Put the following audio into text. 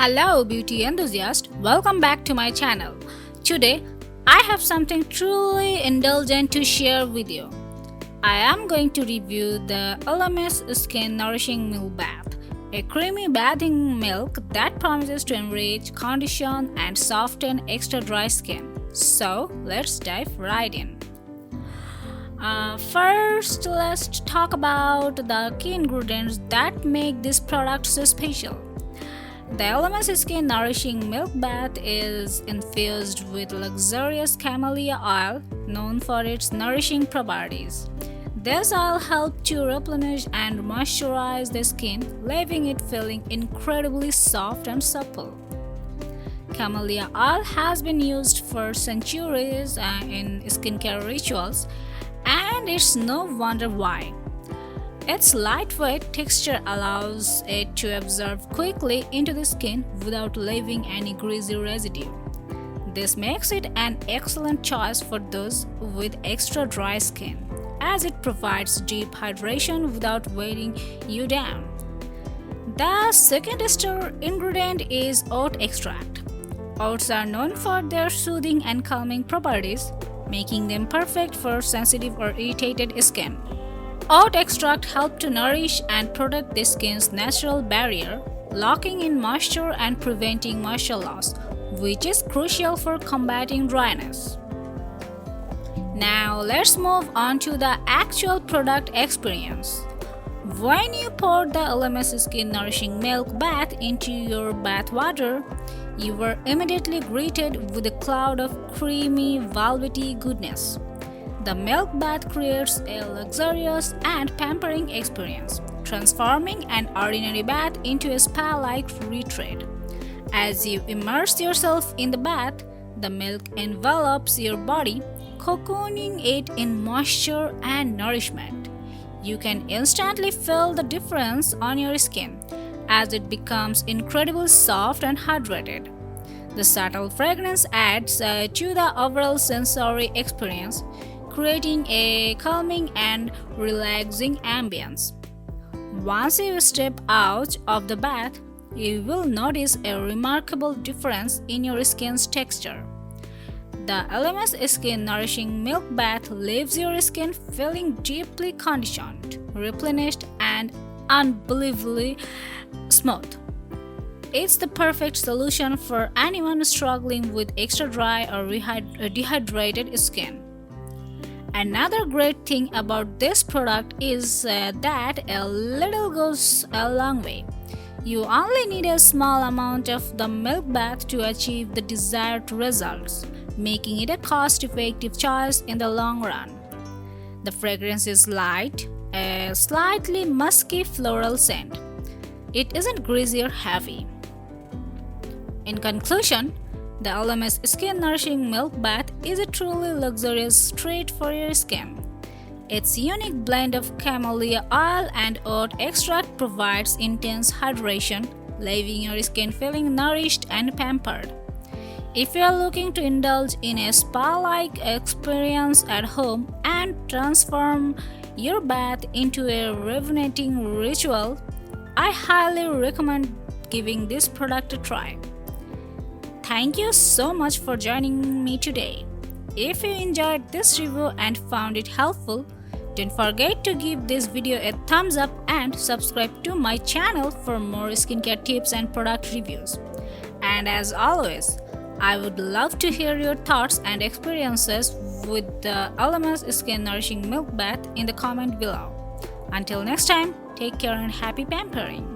Hello beauty enthusiast, welcome back to my channel. Today I have something truly indulgent to share with you. I am going to review the Elemis Skin Nourishing Milk Bath, a creamy bathing milk that promises to enrich, condition and soften extra dry skin. So let's dive right in. First, let's talk about the key ingredients that make this product so special. The Elemis Skin Nourishing Milk Bath is infused with luxurious Camellia Oil, known for its nourishing properties. This oil helps to replenish and moisturize the skin, leaving it feeling incredibly soft and supple. Camellia oil has been used for centuries in skincare rituals, and it's no wonder why. Its lightweight texture allows it to absorb quickly into the skin without leaving any greasy residue. This makes it an excellent choice for those with extra dry skin, as it provides deep hydration without weighing you down. The second ingredient is oat extract. Oats are known for their soothing and calming properties, making them perfect for sensitive or irritated skin. Oat extract helps to nourish and protect the skin's natural barrier, locking in moisture and preventing moisture loss, which is crucial for combating dryness. Now let's move on to the actual product experience. When you pour the Elemis Skin Nourishing Milk Bath into your bath water, you were immediately greeted with a cloud of creamy, velvety goodness. The milk bath creates a luxurious and pampering experience, transforming an ordinary bath into a spa-like retreat. As you immerse yourself in the bath, the milk envelops your body, cocooning it in moisture and nourishment. You can instantly feel the difference on your skin, as it becomes incredibly soft and hydrated. The subtle fragrance adds to the overall sensory experience, creating a calming and relaxing ambience. Once you step out of the bath, you will notice a remarkable difference in your skin's texture. The Elemis Skin Nourishing Milk Bath leaves your skin feeling deeply conditioned, replenished, and unbelievably smooth. It's the perfect solution for anyone struggling with extra dry or dehydrated skin. Another great thing about this product is that a little goes a long way. You only need a small amount of the milk bath to achieve the desired results, making it a cost-effective choice in the long run. The fragrance is light, a slightly musky floral scent. It isn't greasy or heavy. In conclusion, the Elemis Skin Nourishing Milk Bath is a truly luxurious treat for your skin. Its unique blend of Camellia Oil and Oat Extract provides intense hydration, leaving your skin feeling nourished and pampered. If you are looking to indulge in a spa-like experience at home and transform your bath into a rejuvenating ritual, I highly recommend giving this product a try. Thank you so much for joining me today. If you enjoyed this review and found it helpful, don't forget to give this video a thumbs up and subscribe to my channel for more skincare tips and product reviews. And as always, I would love to hear your thoughts and experiences with the Elemis Skin Nourishing Milk Bath in the comment below. Until next time, take care and happy pampering.